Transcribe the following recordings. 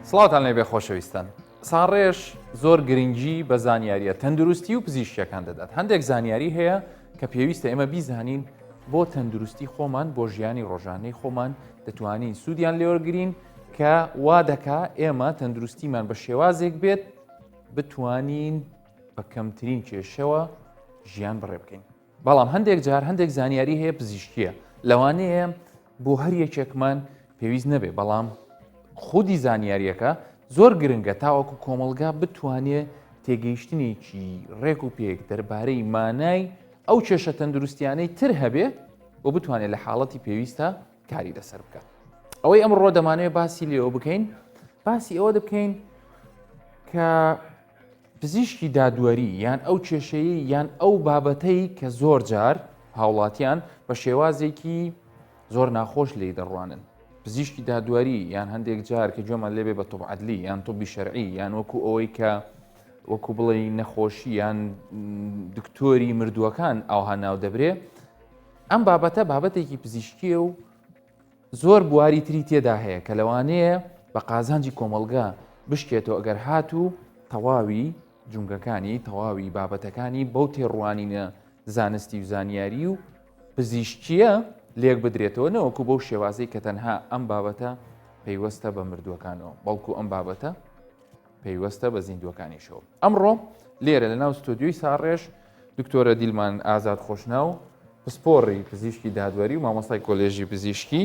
سڵاوتان لێبێ خۆشەویستان. ساڕێژ زۆر گرنگی بە زانیاریە تەندروستی و پزیشکیەکان دەدات. هەندێک زانیاری هەیە کە پێویستە ئێمە بیزانین بۆ تەندروستی خۆمان بۆ ژیانی ڕۆژانەی خۆمان دەتوانین سوودیان لێوەرگرین کە وا دەکا ئێمە تەندروستیمان بە شێوازێک بێت بتوانین بە کەمترین کێشەوە ژیان بڕێ بکەین. بەڵام هەندێک جار هەندێک زانیاری هەیە پزیشکیە لەوانەیە بۆ هەر یەکێکمان پێویست نەبێ، بەڵام خودی زانیاریەکە زۆر گرنگە تاوەکو کۆمەلگا بتوانێت تێگەیشتنێکی ڕێک و پێک دەربارەی مانای ئەو کێشە تەندروستیانەی تر هەبێ بۆ بتوانێت لە حاڵەتی پێویستە کاری لەسەر بکات. ئەوەی ئەمڕۆ دەمانوێت باسی لێەوە بکەین، باسی ئەوە دەبکەین کە پزیشکی دادوەری یان ئەو کێشەیە یان ئەو بابەتەی کە زۆر جار هاوڵاتیان بە شێوازێکی زۆر ناخۆش لێی دەڕوانن. پزیشکی دادوەری یان هەندێک جار کە گوێمان لێبێ بە تۆب عەدلی یان تۆبی شەرعی یان وەکو ئەوەی کە وەکو بڵێ نەخۆشی یان دکتۆری مردووەکان ئەوها ناو دەبرێ، ئەم بابەتە بابەتێکی پزیشکیە و زۆر بواری تری تێدا هەیە کە لەوانەیە بە قازانجی کۆمەلگا بشکێتەوە ئەگەر هاتوو تەواوی جونگەکانی تەواوی بابەتەکانی بەو تێڕوانینە زانستی و زانیاری و پزیشکیە لێک بدرێتەوە نەوەکو بەو شێوازەی کە تەنها ئەم بابەتە پەیوەستە بە مردووەکانەوە، بەڵکو ئەم بابەتە پەیوەستە بە زیندوەکانیشەوە. ئەمڕۆ لێرە لە ناو ستۆدیۆی ساڕێژ دکتۆرە دیلمان ئازاد خۆشناو پسپۆڕی پزیشکی دادوەری و مامۆستای کۆلێژی پزیشکی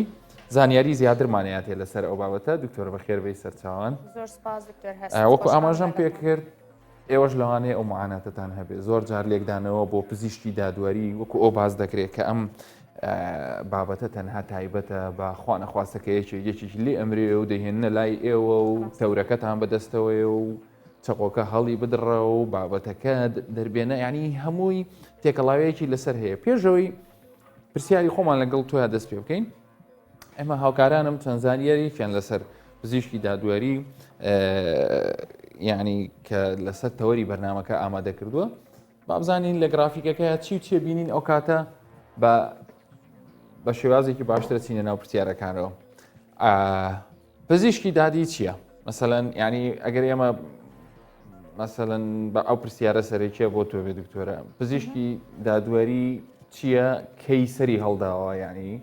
زانیاری زیاترمانەیە هەیە لەسەر ئەو بابەتە. دکتۆرە بەخێربەی سەرچاوان. زۆر سپاس دکتۆر هەست. وەکو ئاماژەم پێ کرد ئێوەش لەوانەیە ئەو معاناتتان هەبێ زۆر جار لێکدانەوە بۆ پزیشکی دادوەری وەکو ئەو باز دەکرێت کە ئەم بابەتە تەنها تایبەتە بە خوا نەخواستەکەیەکی یەکێکی لێ ئەمرێ و دەهێنە لای ئێوە و تەورەکەتان بەدەستەوەی و چەقۆکە هەڵی بدڕە و بابەتەکە دەربێنە، ینی هەمووی تێکەڵاوەیەکی لەسەر هەیە. پێشەوەی پرسیاری خۆمان لەگەڵ تۆیا دەست پێ بکەین. ئێمە هاوکارانم چەند زانیارییان لەسەر پزیشکی دادوەری ینی کە لەسەر تەوەری بەرنامەکە ئامادە کردووە، با بزانین لە گرافیکەکەیە چی و چێ بینین ئەو کاتە بە شێوازێکی باشتر چینە ناو پرسیارەکانەوە. پزیشکی دادی چییە؟ مەسەلەن ینی ئەگەر ئێمە مەسەلەن بە ئەو پرسیارە سەرێکیە بۆ تۆ بێ دکتۆرە، پزیشکی دادوەری چییە کەی سەری هەڵداوە ینی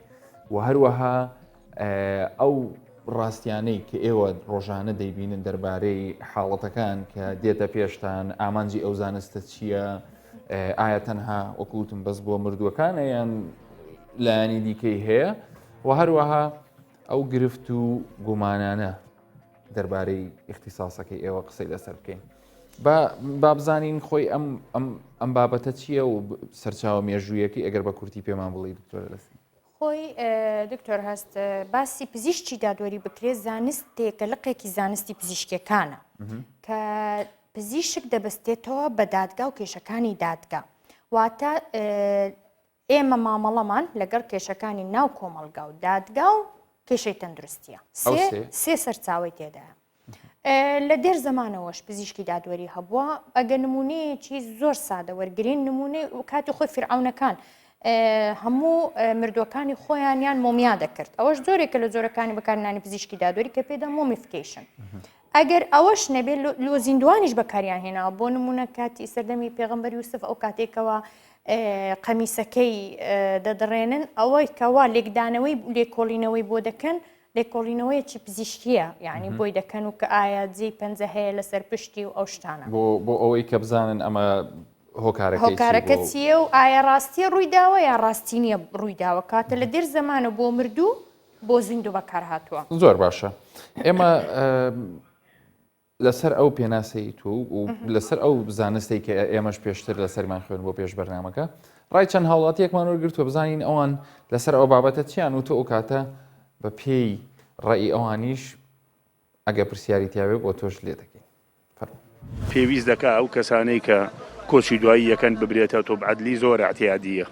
و هەروەها ئەو ڕاستیانەی کە ئێوە ڕۆژانە دەیبینن دەربارەی حاڵەتەکان کە دێتە پێشتان ئامانجی ئەو زانستە چییە؟ ئایا تەنها وەکوتم بەس بۆ مردووەکانە یان لایانی دیکەی هەیە و هەروەها ئەو گرفت و گومانانە دەربارەی اختصاسەکەی ئێوە قسەی لەسەر بکەین. با بزانین خۆی ئەم بابەتە چییە و سەرچاوە مێژوویەکەی ئەگەر بە کورتی پێمان بڵێ دکتۆرە لەسەر. خۆی دکتۆر هەست باسی پزیشکی دادوەری بکرێت زانستێکە لەقێکی زانستی پزیشکەکانە کە پزیشک دەبەستێتەوە بە دادگا و کێشەکانی دادگا، واتە ئێمە مامەڵەمان لەگەڵ کێشەکانی ناو کۆمەلگا و دادگا و کێشەی تەندروستیە سێ سەرچاوی تێدایە. لە دێر زەمانەوەش پزیشکی دادوەری هەبووە، ئەگە نمونەیەکی زۆر سادە وەرگرین نمونەی کاتی خۆی فیرعەونەکان هەموو مردوەکانی خۆیانیان مۆمیا دەکرد. ئەوەش زۆرێکە لە زۆرەکانی بەکارهێنانی پزیشکی دادوەری کە پێدا مۆمیفیکیشن. ئەگەر ئەوەش نەبێت لۆ زیندوانیش بەکاریان هێناوە بۆ نمونە کاتی سەردەمی پێغەمبەر یوسف ئەو کاتێکەوە قەمیسەکەی دەدڕێنن ئەوەی کەوا لێکدانەوەی لێکۆڵینەوەی بۆ دەکەن لێکۆڵینەوەیەکی پزیشکیە، یعنی بۆی دەکەن و کە ئایا جێی پەنجە هەیە لەسەر پشتی و ئەو شتانە بۆ ئەوەی کە بزانن ئەمە هۆکارەکە چییە و ئایا ڕاستیە ڕوویداوە یا ڕاستی نییە ڕوویداوە کاتە لە دێر زەمانە بۆ مردوو بۆ زیندوو بەکار هاتووە. زۆر باشە. ئێمە لەسەر ئەو پێناسەی تو و لەسەر ئەو زانستی کە ئێمەش پێشتر لەسەرمان خوێن بۆ پێش بەرنامەکە ڕای چەند هاوڵاتیەکمان وەرگرتووە بزانین ئەوان لەسەر ئەو بابەتە چیان و تۆ ئەو کاتە بە پێی ڕێی ئەوانیش ئەگە پرسیاری تیاوێ بۆ تۆش لێ دەکەین. پێویست دەکا ئەو کەسانەی کە کۆچی دوایی یەکەن ببرێتە تۆب عەدلی زۆر احتیاجیە،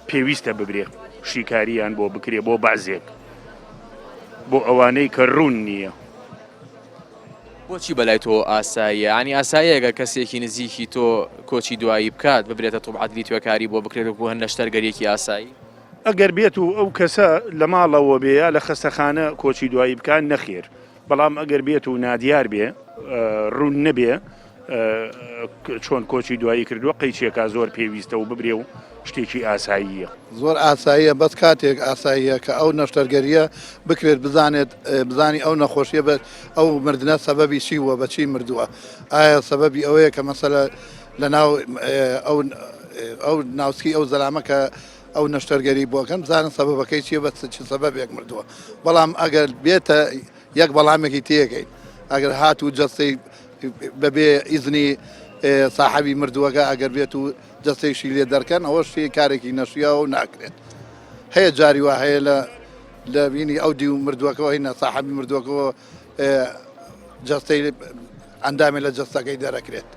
پێویستە ببرێ شیکاریان بۆ بکرێ بۆ بازێک بۆ ئەوانەی کە ڕوون نییە. بۆچی بەلای تۆ ئاساییە؟ ینی ئاساییەگە کەسێکی نزیکی تۆ کۆچی دوایی بکات ببرێتە تۆب عەدلی توێکاری بۆ بکرێت بۆ هەندە شتەرگەریەکی ئاسایی؟ ئەگەر بێت و ئەو کەسە لە ماڵەوە بێە لە خەستەخانە کۆچی دوایی بکان نەخێر، بەڵام ئەگەر بێت و نادیار بێ ڕوون نەبێ چۆن کۆچی دوایی کردووە قەیچێکا زۆر پێویستە و ببرێ و شتێکی ئاساییە زۆر ئاساییە بەس کاتێک ئاساییە کە ئەو نەشتەرگەریە بکرێت بزانی ئەو نەخۆشیە بێت ئەو مردنە سەبەبی چیوە بەچی مردووە ئایا سەبەبی ئەوەیە کە مەسەلە لە ناو ئەو ناوسکی ئەو زەلامەکە ئەو نەشتەرگەری بووەکەم بزانن سەبەبەکەی چیە بە چ سەبەبێک مردووە بەڵام ئەگەر بێتە یەک بەڵامێکی تێگەین ئەگەر هات و جەستەی بەبێ ئیزنی ساحەبی مردووەکە ئەگەر بێت و جەستەیشی لێ دەرکەن ئەوە شتی کارێکی نەشیە و ناکرێت هەیە جاری وا هەیە لە بینی ئەو دی و مردووەکەەوە هینە ساحەبی مردووەکەەوە جەستەی ئەندامێ لە جەستەکەی دەرەکرێت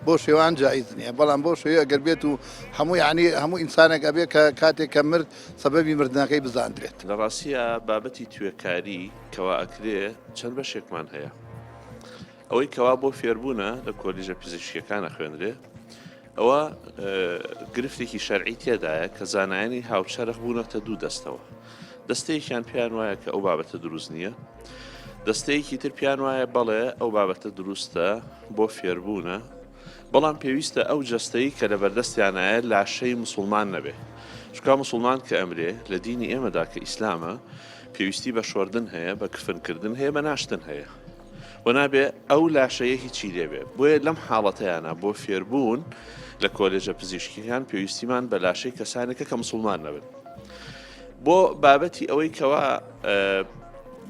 بۆ شێوان جایز نییە بەڵام بۆ شێوە ئەگەر بێت و هەموو ینی هەموو ئینسانێک ئەبێ کە کاتێک کە مرد سەبەبی مردنەکەی بزاندرێت لە ڕاستیە بابەتی توێکاری کەوا ئەکرێ چەند بەشێکمان هەیە ئەوەی کەوا بۆ فێربوونە لە کۆلیژە پزیشکیەکانە خوێندرێ ئەوە گرفتێکی شەرعی تێدایە کە زانایانی هاوچەرخ بوونەتە دوو دەستەوە دەستەیەکیان پیان وایە کە ئەو بابەتە دروست نییە دەستەیەکی تر پیان وایە بەڵێ ئەو بابەتە دروستە بۆ فێربوونە بەڵام پێویستە ئەو جەستەی کە لە بەردەستیانایە لاشەی مسلمان نەبێ چکا مسلمان کە ئەمرێ لە دینی ئێمەدا کە ئیسلامە پێویستی بە شۆردن هەیە بە کفنکردن هەیە بە ناشتن هەیە و نابێ ئەو لاشەیە هیچی لێبێ بۆیە لەم حاڵەتەیانە بۆ فێربوون لە کۆلێژە پزیشکیان پێویستیمان بە لاشەی کەسانێکە کە مسلمان نەبن بۆ بابەتی ئەوەی کەوا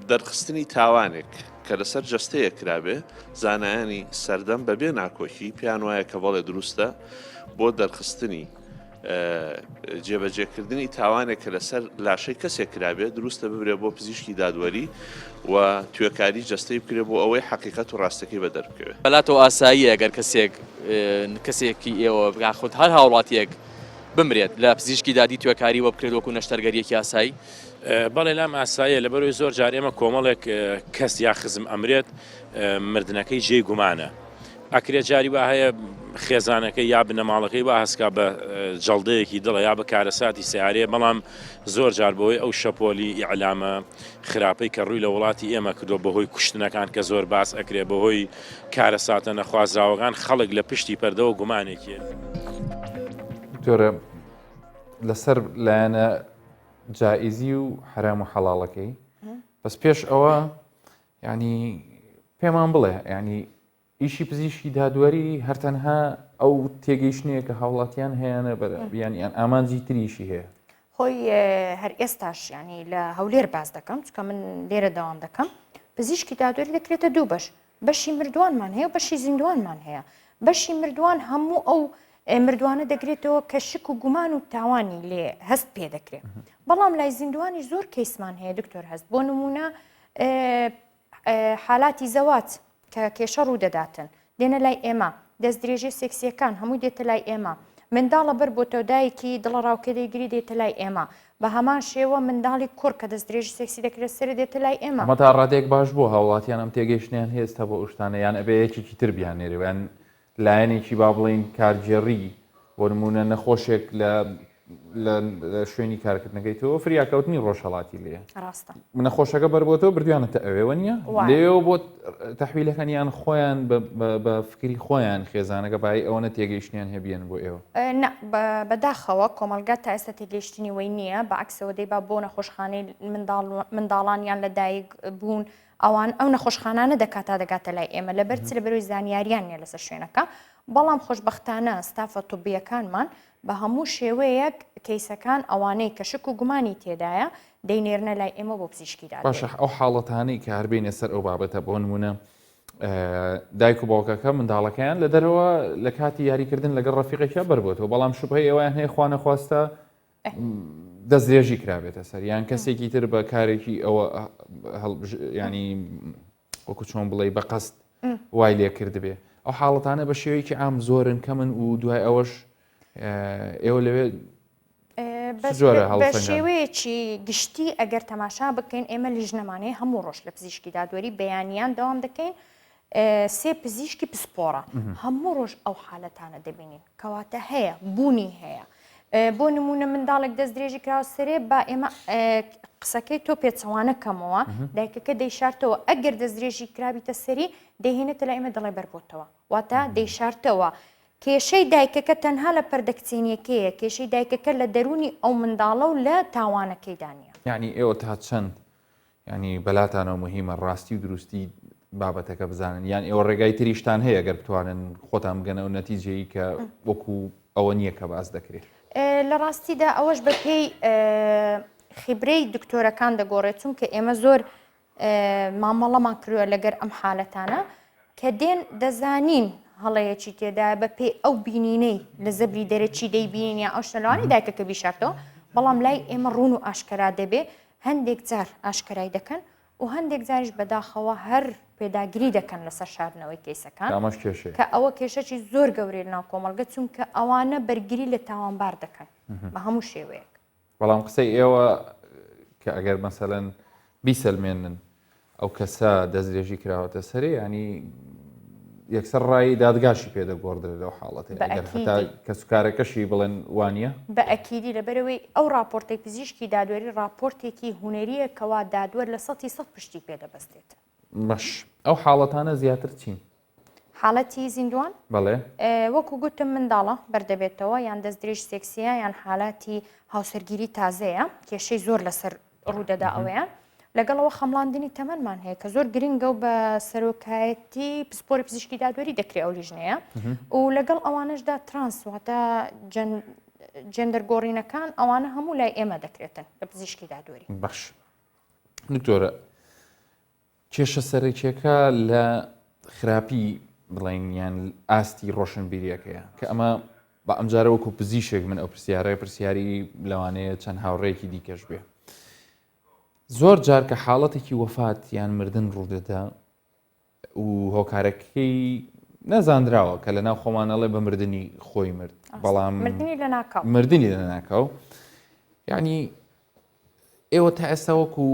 دەرخستنی تاوانێک کە لەسەر جەستەیە کرابێ زانایانی سەردەم بەبێ ناکۆکی پیان وایە کە بەڵێ دروستە بۆ دەرخستنی جێبەجێکردنی تاوانێک کە لەسەر لاشەی کەسێک کرابێت دروستە ببرێ بۆ پزیشکی دادوەری و توێکاری جەستەی بکرێ بۆ ئەوەی حقیقەت و ڕاستەکەی بەدەربکەوێت بەلاتەوە ئاسایی ئەگەر کەسێکی ئێوە خۆت هەر هاوڵاتیەک بمرێت لە پزیشکی دادی توێکاری وە بکرێت وەکو نەشتەرگەریەکی ئاسایی بەڵێ لام ئاساییە لەبەرەوەی زۆر جار ئێمە کۆمەڵێک کەس یا خزم ئەمرێت مردنەکەی جێی گومانە ئەکرێت جاری وا هەیە خێزانەکەی یا بنەماڵەکەی وا هەسکا بە جەڵدەیەکی دڵە یا بە کارەساتی سیارەیە بەڵام زۆر جار بەوەی ئەو شەپۆلی ئیعلامە خراپەی کە ڕووی لە وڵاتی ئێمە کردو بەهۆی کوشتنەکان کە زۆر باس ئەکرێ بەهۆی کارەساتە نەخوازراوەکان خەڵک لە پشتی پەردەوە گومانێکی دکتۆرە لەسەر لایەنە جائزی و حرام و حەڵاڵەکەی بەس پێش ئەوە ینی پێمان بڵێ ینی ئیشی پزیشکی دادوەری هەرتەنها ئەو تێگەیشتنەیە کە هاوڵاتیان هەیەە بیانیان ئامانجی تریشی هەیە خۆی هەر ئێستاش ینی لە هەولێر باز دەکەم چکە من لێرە داوام دەکەم پزیشکی دادوەری دەکرێتە دوو بەشی مردوانمان هەیە و بەشی زیندوانمان هەیە بەشی مردوان هەموو ئەو مردوانە دەگرێتەوە کە شک و گومان و تاوانی لێ هەست پێ دەکرێت بەڵام لای زیندوانی زۆر کەیسمان هەیە دکتۆر هەست بۆ نمونە حالاتی زەوات کە کێشە ڕوو دەداتن دێنە لای ئێمە دەست درێژی سێکسیەکان هەمووی دێتە لای ئێمە منداڵە بەر بۆ تەودایەکی دڵە ڕاوکێدەیگیری دێتە لای ئێمە بە هەمان شێوە منداڵی کوڕ کە دەست درێژی سێکسی دەکرێت سەر دێتە لای ئێمە ئەمە تا ڕادێک باش بۆ هاوڵاتیان ئەم تێگەیشتیان هێستا بۆ ئوشتانە یان ئەبێ یەکێکی تر بیانێریوان لایەنێکی با بڵین کارجێڕی بۆ نمونە نەخۆشێک لە شوێنی کارکردنەکەی تۆ فریاکەوتنی ڕۆژهەڵاتی لێ ڕاستە نەخۆشەکە بەربۆتەوە بردویانەتە ئەوێوە نییە لێەوە بۆ تەحویلەکەنیان خۆیان بە فکری خۆیان خێزانەکە بای ئەوەنە تێگەیشتیان هەبیێن بۆ ئێوە بەداخەوە کۆمەلگات تا ئێستا تێگەیشتنی وی نییە بەعکسەوە دەیبا بۆ نەخۆشخانەی منداڵانیان لە دایک بوون ئەوان ئەو نەخۆشخانانە دەکات تا دەگاتە لای ئێمە لەبەر چ لەبەرەوەی زانیاریان نیە لەسەر شوێنەکە بەڵام خۆشبەختانە ستافە توبیەکانمان بە هەموو شێوەیەک کەیسەکان ئەوانەی کە شک و گومانی تێدایە دەینێرنە لای ئێمە بۆ پزیشکیدا باشە ئەو حاڵەتانەی کە هەربینە سەر ئەو بابەتە بۆ نمونە دایک و باوکەکە منداڵەکەیان لە دەرەوە لە کاتی یاریکردن لەگەڵ ڕەفیقێکە بەربێتەوە بەڵام شوبهەی ئەویان هەیە خوا نەخواستە دەستدرێژی کرابێتە سەر یان کەسێکی تر بە کارێکی ئەوە ینی وەکو چۆن بڵێ بە قەست وای لێ کردبێ ئەو حاڵەتانە بە شێوەیەکی ئام زۆرن کەمن و دوای ئەوەش ئێوە لەوێ بە شێوەیەکی گشتی ئەگەر تەماشا بکەین ئێمە لیژنەمانەیە هەموو ڕۆژ لە پزیشکی دادوەری بەیانیان دەوام دەکەین سێ پزیشکی پسپۆرە هەموو ڕۆژ ئەو حالەتانە دەبینین کەواتە هەیە بوونی هەیە بۆ نمونە منداڵێک دەست درێژی کراوە سەرێ با ئێمە قسەکەی تۆ پێچەوانە کەمەوە دایکەکە دەیشارتەوە ئەگەر دەست درێژی کرابیتە سەری دەهێنێتە لە ئێمە دەڵێ بەربۆتەوە واتە دەیشارتەوە کێشەی دایکەکە تەنها لە پەردەکچێنیەکەیە کێشەی دایکەکە لە دەرونی ئەو منداڵە و لە تاوانەکەی دانیە یعنی ئێوە تا چەند ینی بەلاتانەوە مهمە ڕاستی و دروستی بابەتەکە بزانن یان ئێوە ڕێگای تریشتان هەیە گەر بتوانن خۆتان بگەنە و نەتیجەیە کە وەکو ئەوە نییە کە باز دەکرێت لە ڕاستیدا ئەوەش بەپێی خیبرەی دکتۆرەکان دەگۆڕێت چونکە ئێمە زۆر مامەڵەمان کردووە لەگەر ئەم حالەتانە کە دێن دەزانین هەڵەیەکی تێدا بەپێی ئەو بینینەی لە زەبری دەرەچی دەیبینین یا ئەو شتەلوانی دایکەکە بیشارتەوە بەڵام لای ئێمە ڕوون و ئاشکرا دەبێ هەندێک جار ئاشکرای دەکەن و هەندێک جاریش بەداخەوە هەر پێداگیری دەکەن لەسەر شاردنەوەی کەیسەکان کە ئەوە کێشەی زۆر گەورەی لەناو کۆمەڵگە چونکە ئەوانە بەرگری لە تاوانبار دەکەن بە هەموو شێوەیەک بەڵام قسەی ئێوە کە ئەگەر مەسەلەن بیسەلمێنن ئەو کەسە دەستدرێژی کراوەتە سەرێ ینی یەکسەر ڕای دادگاشی پێدەگۆڕدرێت لەو حاڵەتێ ئەگەر هەتا کەسوکارەکەشی بڵێن وانە بە ئەکیدی لەبەرەوەی ئەو راپۆرتی پزیشکی دادوەری راپۆرتێکی هوەریە کەوا دادوەر لە 100% پشتی پێدەبەستێت باش ئەو حاڵەتانە زیاتر چین حاڵەتی زیندوان بەڵێ وەکو گوتم منداڵە بەردەبێتەوە یان دەستدرێژ سێکسیە یان حالاتی هاوسەرگیری تازەیە کێشەی زۆر لەسەر ڕوودەدا ئەوەیان لەگەڵەوە خەمڵاندنی تەمەمان هەیە کە زۆر گرنگە و بە سەرۆکایەتی پسپۆری پزیشکی دادوەری دەکرێت ئەو لیژنەیە و لەگەڵ ئەوانشدا ترانس واتە جەندەرگۆڕینەکان ئەوانە هەموو لای ئێمە دەکرێتن لە پزیشکی دادوەری باش دکتۆرە کێشە سەرەکیەکە لە خراپی بڵین یان ئاستی ڕۆشنبیریەکەیە کە ئەمە بە ئەمجارە وەکو پزیشێک من ئەو پرسیاری لەوانەیە چەند هاوڕێکی دیکەش بێ زۆر جار کە حاڵەتێکی وەفات یان مردن ڕوودەدا و هۆکارەکەی نەزانراوە کە لە ناو خۆمانەڵێ بە مردنی خۆی مرد بەڵام مردنی لە ناکاو یعنی ئێوە تا ئێستا وەکو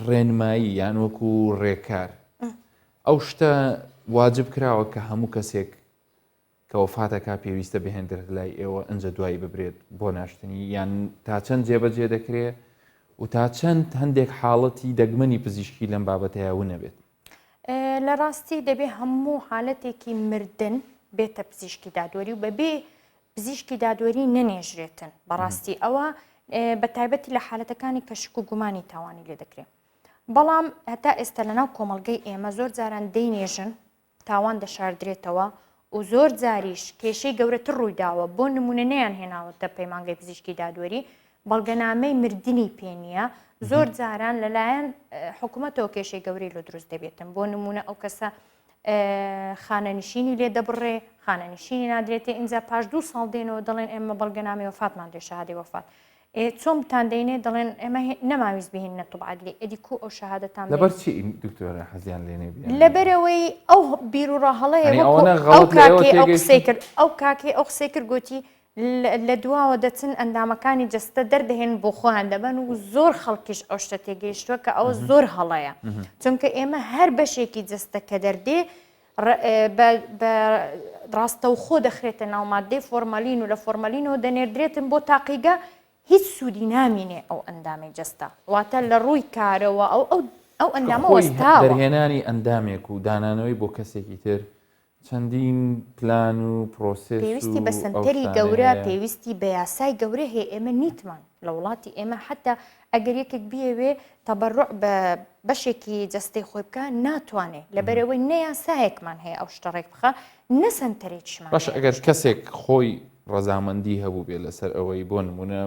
ڕێنمایی یان وەکو ڕێکار ئەو شتە واجب کراوە کە هەموو کەسێک کە وەفاتەکە پێویستە بهێندرێت لای ئێوە ئەنجە دوایی ببرێت بۆ ناشتنی یان تا چەند جێبەجێ دەکرێت و تا چەند هەندێک حاڵەتی دەگمەنی پزیشکی لەم بابەتەیە ون نەبێت لە ڕاستی دەبێ هەموو حالەتێکی مردن بێتە پزیشکی دادوەری و بەبێ پزیشکی دادوەری نەنێژرێتن بەڕاستی ئەوە بە تایبەتی لە حالەتەکانی کە شک و گومانی تاوانی لێ دەکرێت بەڵام هەتا ئێستا لەناو کۆمەڵگەی ئێمە زۆر جاران دەینێژن تاوان دەشاردرێتەوە و زۆر جاریش کێشەی گەورەتر ڕوویداوە بۆ نمونە نەیان هێناوەتە پەیمانگەی پزیشکی دادوەری بەڵگەنامەی مردنی پێنیە زۆر جاران لەلایەن حکوومەتەوە کێشەی گەورەی لە دروست دەبێتن بۆ نمونە ئەو کەسە خانەنشینی لێ دەبڕێ خانەنشینی نادرێتێ ئینجا پاش 2 ساڵ دێنەوە دەڵێن ئێمە بەڵگەنامی وەفاتمان دێ شەهادەی وەفات چۆن بتان دەینێ دەڵێن ئێمە نەماویست بهێننە توبعادلی ئەدیکو ئەو شەهادەتان لەبەر چی دکتۆرە حەزیان لێنێ لەبەرەوەی ئەو بیرروڕاهەڵەیە ئەو کاکێ ئەو قسەی کرد گوتی لە دواوە دەچن ئەندامەکانی جەستە دەردەهێن بۆ خۆیان دەبن و زۆر خەڵکیش ئەو شتە تێگەیشتووە کە ئەوە زۆر هەڵەیە چونکە ئێمە هەر بەشێکی جەستە کە دەردێ بە ڕاستەوخۆ دەخرێتە ناومادەی فۆرمالین و لە فۆرمالینەوە دەنێردرێتن بۆ تاقیگە هیچ سوودی نامینێ ئەو ئەندامی جەستە واتە لە ڕووی کارەوە ئەو ئەندامە وەستاوە دەرهێنانی ئەندامێک و دانانەوەی بۆ کەسێکی تر چەندین پلان و پرۆسس پێویستی بە سنتەری گەورە پێویستی بە یاسای گەورە هەیە ئێمە نیتمان لە وڵاتی ئێمە حتا ئەگەر یەکێک بیەوێ تەبەڕوع بە بەشێکی جەستەی خۆی بکە ناتوانێت لەبەرەوەی نەیاسایەکمان هەیە ئەو شتە ڕێک بخە نە سنتەرێکیشمان باش ئەگەر کەسێک خۆی ڕەزامەندی هەبوو بێ لەسەر ئەوەی بۆ نمونە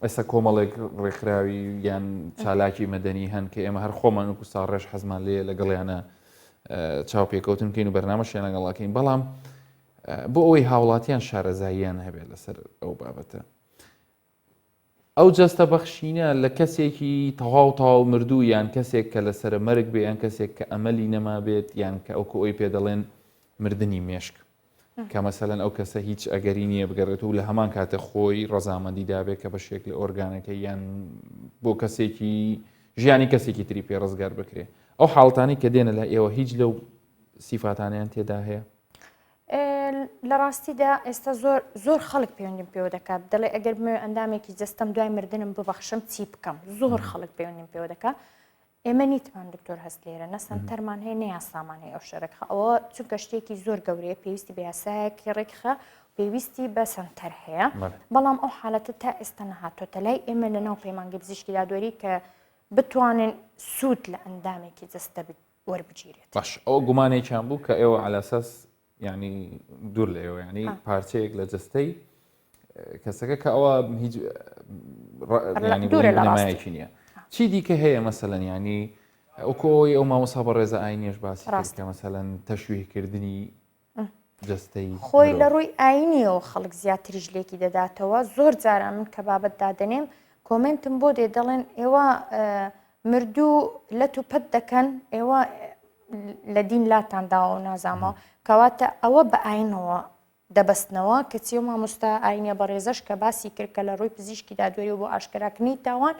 ئێستا کۆمەڵێک ڕێکخراوی یان چالاکی مەدەنی هەن کە ئێمە هەر خۆمان وەکو ساڕێژ حەزمان لێ لەگەڵیانە چاو پێکەوتن بکەین و بەرنامەشیان لەگەڵاکەین بەڵام بۆ ئەوەی هاوڵاتیان شارەزاییان هەبێت لەسەر ئەو بابەتە ئەو جەستە بەخشینە لە کەسێکی تەواو مردوو یان کەسێک کە لەسەر مەرگ بێ یان کەسێک کە ئەمەلی نەما بێت یان کە ئەوکە ئەوی پێ دەڵێن مردنی مێشک کە مەسەلەن ئەو کەسە هیچ ئەگەری نییە بگەڕێت و لە هەمان کاتە خۆی ڕەزامەندی دابێت کە بەشێک لە ئۆرگانەکە یان بۆ کەسێکی ژیانی کەسێکی تری پێ ڕزگار بکرێت ئەو حاڵتانی کە دێنە لە ئێوە هیچ لەو سیفاتانیان تێدا هەیە لە ڕاستیدا ئێستا زۆر خەڵک پەیوەندیم پێوە دەکات دەڵێ ئەگەر ئەندامێکی جەستەم دوای مردنم ببەخشم چی بکەم زۆر خەڵک پەیوەندیم پێوە دەکات ئێمە نیتمان دکتۆر هەست لێرە نەسەن تەرمان هەیە نەیاسامان هەیە ئەو شەرەکە ئەوە چونکە شتێکی زۆر گەورەیە پێویستی بە یاسایەکی ڕێکخە پێویستی بە سنتەر هەیە بەڵام ئەو حالەتە تا ئێستا نەهاتۆتە لای ئێمە لە ناو پەیمانگەی پزیشکی دادوەری کە بتوانن سوود لە ئەندامێکی جەستە وەربگیرێت باش ئەوە گومانێکیان بوو کە ئێوە علاساس ینی دوور لە ئێوە ینی پارچەیەک لە جستەی کەسەکە کە ئەوە هیچ نمایەکی نییە چی دیکە هەیە مەسەلەن ینی ئەوکۆی ئەو مامۆسا بە ڕێزە ئاینیش باسی کە مەسەلەن تەشویحکردنی جستەی خۆی لە ڕووی ئاینیەوە خەڵک زیاتریش لێکی دەداتەوە زۆر جاران من کە بابەت دادەنێم کۆمنتم بۆ دێ دەڵێن ئێوە مردوو لە تو پەت دەکەن ئێوە لە دین لاتانداوە و نازامەوە کەواتە ئەوە بە ئاینەوە دەبەستنەوە کەچی و مامۆستا ئاینە بەڕێزەش کە باسی کرد کە لە ڕووی پزیشکی دادوەری و بۆ ئاشکراکردنی تاوان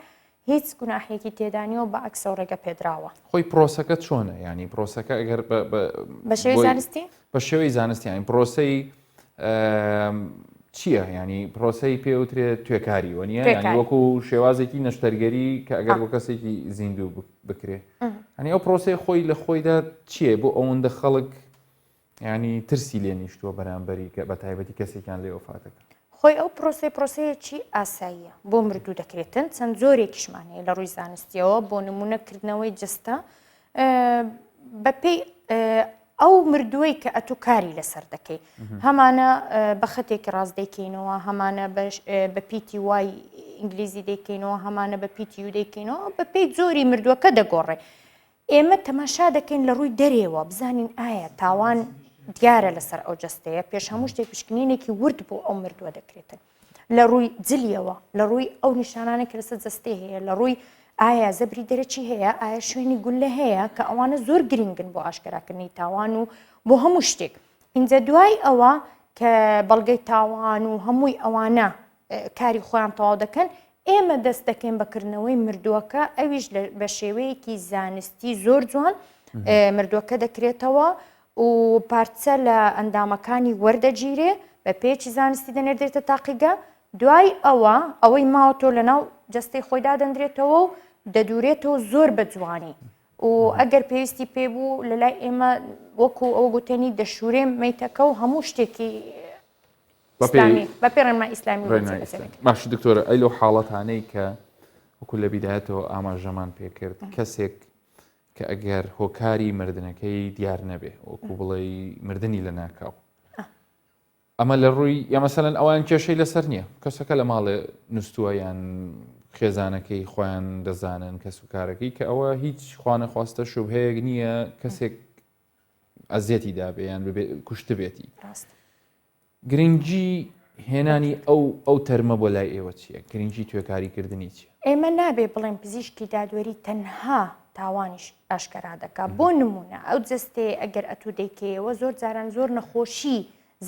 هیچ گوناحێکی تێدانیەوە بە ئەکسە ڕێگە پێدراوە خۆی پرۆسەکە چۆنە ینی پرۆسەکە ئەگەر بە شێوەی زانستی بە شێوەی زانستی ینی پرۆسەی چییە ینی پرۆسەی پێوترێت توێکاری وە نیە ینی وەکو شێوازێکی نەشتەرگەری کە ئەگەر بۆ کەسێکی زیندوو بکرێ ینی ئەو پرۆسەی خۆی لە خۆیدا چییە بۆ ئەوەندە خەڵک ینی ترسی لێ نیشتووە بەرامبەری کە بە تایبەتی کەسێکیان لێ وفاتەکە خۆی ئەو پرۆسەیەکی ئاساییە بۆ مردوو دەکرێتن چەند زۆرێکیشمان هەیە لە ڕووی زانستیەوە بۆ نمونەکردنەوەی جستە بەپێی ئەو مردووەی کە ئەتو کاری لەسەر دەکەی هەمانە بە خەتێکی ڕاست دەیکەینەوە هەمانە بە پیتی وای ئینگلیزی دەیکەینەوە هەمانە بە پیتی و دەیکەینەوە بەپێی زۆری مردووەکە دەگۆڕێ ئێمە تەماشا دەکەین لە ڕووی دەرێوە بزانین ئایا تاوان دیارە لەسەر ئەو جستەیە پێش هەموو شتێک پشکنینێکی ورد بۆ ئەو مردووە دەکرێتن لە ڕووی جلیەوە لە ڕووی ئەو نیشانانێک لەسەر جستەی هەیە لە ڕووی ئایا زەبری دەرەچی هەیە ئایا شوێنی گولە هەیە کە ئەوانە زۆر گرنگن بۆ ئاشکراکردنی تاوان و بۆ هەموو شتێک اینجا دوای ئەوە کە بەڵگەی تاوان و هەمووی ئەوانە کاری خۆیان تەواو دەکەن ئێمە دەست دەکەین بەکردنەوەی مردووەکە ئەویش بە شێوەیەکی زانستی زۆر جوان مردووەکە دەکرێتەوە و پارچە لە ئەندامەکانی وەردەگیرێ بە پێچی زانستی دەنێردرێتە تاقیگە دوای ئەوەی ماوەتۆ لە ناو جستەی خۆیدا دەندرێتەوە و دەدورێتەوە زۆر بە جوانی و ئەگەر پێویستی پێبوو لە لای ئێمە وەکو ئەو گوتێنی دەشورێ مەیتەکە و هەموو شتێکی بە پێڕێنما ئیسلامی باش دکتۆرە ئەی لەو حاڵەتانەی کە وەکو لە بیدایەتەوە ئاماژەمان پێکرد کەسێک کە ئەگەر هۆکاری مردنەکەی دیار نەبێ وەکو بڵێ مردنی لە ناکاو ئەمە لە ڕووی یا مەسەلەن ئەوان کێشەی لەسەر نییە کەسەکە لە ماڵێ نووسووە یان خێزانەکەی خۆیان دەزانن کەس و کارەکەی کە ئەوە هیچ خوانە خواستە شوبهەیەک نییە کەسێک ئەزیەتی دابێ یان کوشتە بێتی گرنگی هێنانی ئەو تەرمە بۆ لای ئێوە چییە گرنگی توێکاریکردنی چیە ئێمە نابێ بڵێن پزیشکی دادوەری تەنها تاوانیش ئاشکرا دەکات بۆ نمونە ئەو جستێ ئەگەر ئەتو دەیکەوە زۆر جاران زۆر نەخۆشی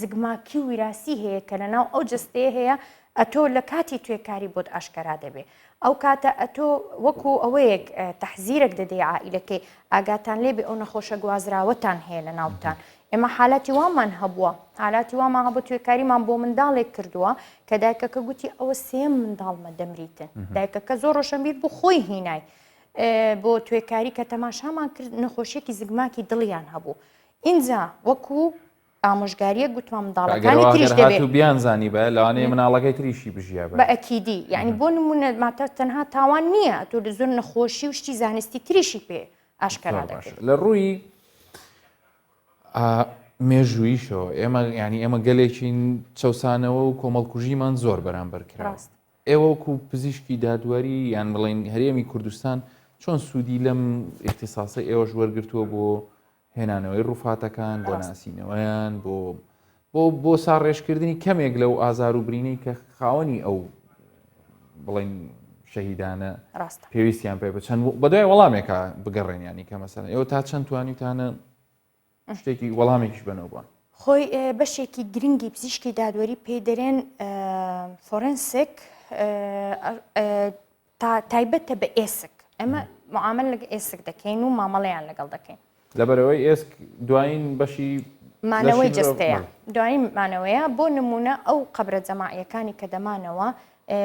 زگماکی و ویراسی هەیە کە لەناو ئەو جستەیە هەیە ئەتۆ لە کاتی توێکاری بۆت ئاشکرا دەبێ ئەو کاتە ئەتۆ وەکو ئەوەیەک تەحزیرێک دەدەی عائیلەکەی ئاگاتان لێبێ ئەو نەخۆشە گوازراوەتان هەیە لە ناوتان ئێمە حالاتی وامان هەبووە حالاتی وامان هەبوو توێکاریمان بۆ منداڵێک کردووە کە دایکەکە گوتی ئەوە سێم منداڵمە دەمریتن دایکەکە زۆر ڕۆشنبیر بوو خۆی هینای بۆ توێکاری کە تەماشامان کرد نەخۆشیێکی زگماکی دڵیان هەبوو اینجا وەکو ئامۆژگاریە گوتمان منداڵەکانی تریش دەبێت بیانزانی بە لەوانەیە مناڵەکەی تریشی بژیا بە ئەکیدی یعنی بۆ نمونە ماتە تەنها تاوان نییە تۆ لە زۆر نەخۆشی و شتی زانستی تریشی پێ ئاشکرا دەکرێت لە ڕووی مێژوویشەوە ئێمە گەلێکین چەسانەوە و کۆمەڵکوژیمان زۆر بەرامبەر کرا ئێوە وەکو پزیشکی دادوەری یان بڵێن هەرێمی کوردستان چۆن سوودی لەم اختصاسە ئێوەش وەرگرتووە بۆ هێنانەوەی ڕووفاتەکان بۆ ناسینەوەیان بۆ ساڕێژکردنی کەمێک لەو ئازار و برینەی کە خاوەنی ئەو بڵێن شەهیدانە پێویستیان پێ بچەند بەدوای وەڵامێکە بگەڕێنیانی کە مەسەلەن ئێوە تا چەند توانیتانە شتێکی وەڵامێکیش بنەوە خۆی بەشێکی گرنگی پزیشکی دادوەری پێ دەرێن فۆرنسیک تایبەتە بە ئێسک ئەمە معامل لەگە ئێسک دەکەین و مامەڵەیان لەگەڵ دەکەین لەبەرەوەی ئێسک دوایین بەشی مانەوەی لەشی جستەیە مرۆڤ. دوایی مانەوەیە بۆ نمونە ئەو قەبرە جەماعیەکانی کە دەمانەوە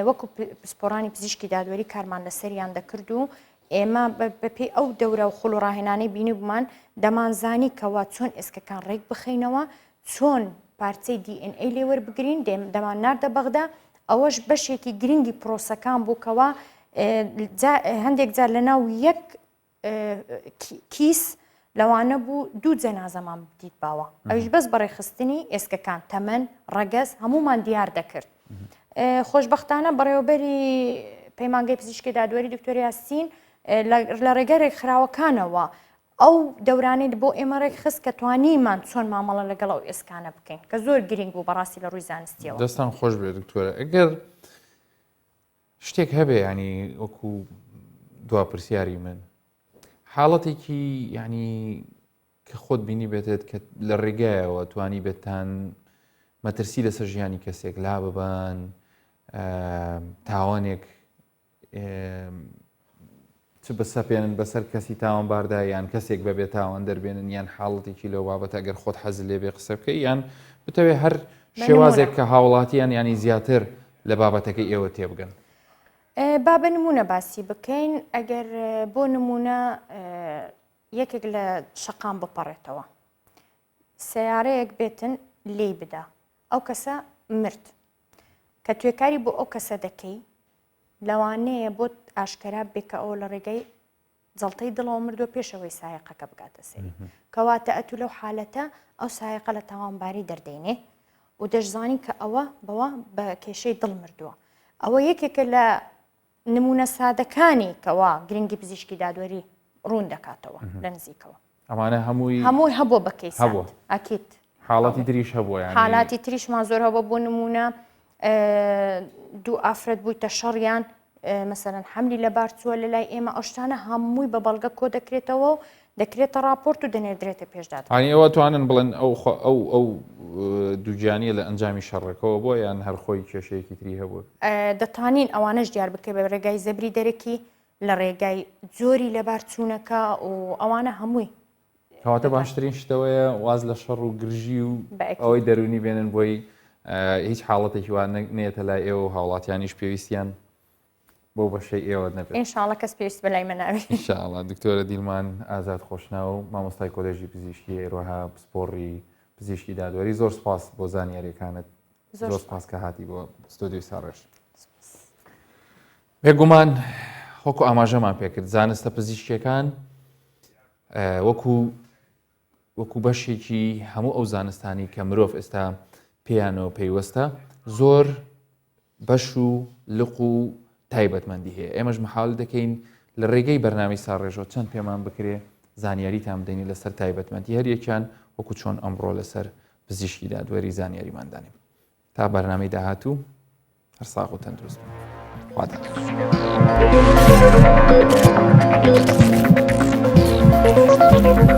وەکو پسپۆرانی پزیشکی دادوەری کارمان لەسەریان دەکرد و ئێمە بەپێی ئەو دەورە و خڵ و ڕاهێنانەی بینی بمان دەمانزانی کەوا چۆن ئێسکەکان ڕێک بخەینەوە چۆن پارچەی DNA لێوەربگرین دەمان ناردە بەغدا ئەوەش بەشێکی گرنگی پرۆسەکان بووکەوە هەندێک جار لە ناو یەک کیس لەوانە بوو دوو جەنازەمان دیت باوە ئەوش بەس بەڕێخستنی ئێسکەکان تەمەن ڕەگەز هەمومان دیار دەکرد خۆشببختانە بەڕێوەبەری پەیمانگەی پزیشکی دادوەری دکتۆری یاسین لە ڕێگە ڕێکخراوەکانەوە ئەو دەورانێت بۆ ئێمە ڕێک خست کە توانیمان چۆن مامەڵە لەگەڵ ئەو ئێسکانە بکەین کە زۆر گرنگ بوو بەڕاستی لە ڕووی زانستیەوە. دەستان خۆش بێت دکتۆرە ئەگەر شتێک هەبێ ینی وەکو دوا پرسیاری من حاڵەتێکی ینی کە خۆت بینی بێتێت کە لە ڕێگایەوە توانی بێتان مەترسی لەسەر ژیانی کەسێک لا ببان تاوانێک چ بەسەپێنن بەسەر کەسی تاوانباردا یان کەسێک بەبێت تاوان دەربێنن یان حاڵەتێکی لەو بابەت ئەگەر خۆت حەز لێ بێ قسە بکەی یان بتەوێ هەر شێوازێک کە هاوڵاتیان ینی زیاتر لە بابەتەکەی ئێوە تێبگەن. با بە نمونە باسی بکەین ئەگەر بۆ نمونە یەکێک لە شەقام بپەڕێتەوە سیارەیەک بێتن لێی بدا ئەو کەسە مرد کە توێکاری بۆ ئەو کەسە دەکەی لەوانەیە بۆ ئاشکرا بێکە ئەو لە ڕێگەی جەڵتەی دڵەوە مردووە پێشەوەی سایقەکە بگاتە سەری کەواتە ئەتو لەو حالەتە ئەو سایقە لە تاوانباری دەردەینێ و دەشزانی کە ئەوە بەوە بە کێشەی دڵ مردووە ئەوە یەکێکە لە نمونە سادەکانی کەوا گرنگی پزیشکی دادوەری ڕوون دەکاتەوە لە نزیکەوە ئەمانە هەمووی هەبوو بەکەی ئەکیت حاڵەتی تریش هەبووە حاڵاتی تریشمان زۆر هەبوو بۆ نمونە دوو ئافرەت بوویتە شەڕیان مەسەرەن حەملی لە بارچووە لە لای ئێمە ئەوشتانە هەمووی بە بەڵگە کۆ دەکرێتەوە و دەکرێتە راپۆرت و دەنێردرێتە پێشدات ئەنی ئەوە توانن بڵێن ئەو دووجانیە لە ئەنجامی شەڕەکەەوە بۆ یان هەر خۆی کێشەیەکی تری هەبوو دەتوانین ئەوانەش دیار بکە بە ڕێگای زەبری دەرەکی لە ڕێگای جۆری لە بارچوونەکە و ئەوانە هەمووی کەواتە باشترین شتەوەیە واز لە شەڕ و گرژی و ئەوەی دەرونی بێنن بۆی هیچ حاڵەتێکی وان نێتە لای ئێوە و هاوڵاتیانیش پێویستیان بۆ بەشەی ئێوە نەبێت ئینشاڵڵا کەس پێویست بەلای منناوی ئینشاءڵڵا دکتۆرە دیلمان ئازاد خۆشناو مامۆستای کۆلێژی پزیشکی ئێرۆها پسپۆڕی پزیشکی دادوەری زۆر سپاس بۆ زانیاریەکانت زۆر سپاس کە هاتی بۆ ستۆدیۆی ساڕێژ بێگومان وەکو ئاماژەمان پێکرد زانستە پزیشکیەکان وەکو بەشێکی هەموو ئەو زانستانی کە مرۆڤ ئێستا پێیانەوە پەیوەستە زۆر بەش و لق و تایبەتمەندی هەیە ئێمەش محاول دەکەین لە ڕێگەی بەرنامی ساڕێژەوە چەند پێمان بکرێ زانیاریتان بدەینی لەسەر تایبەتمەندی هەریەکیان وەکو چۆن ئەمڕۆ لەسەر پزیشکی دادوەری زانیاریماندانیم تا بەرنامەی داهاتوو هەر ساغ و تەندروست بن.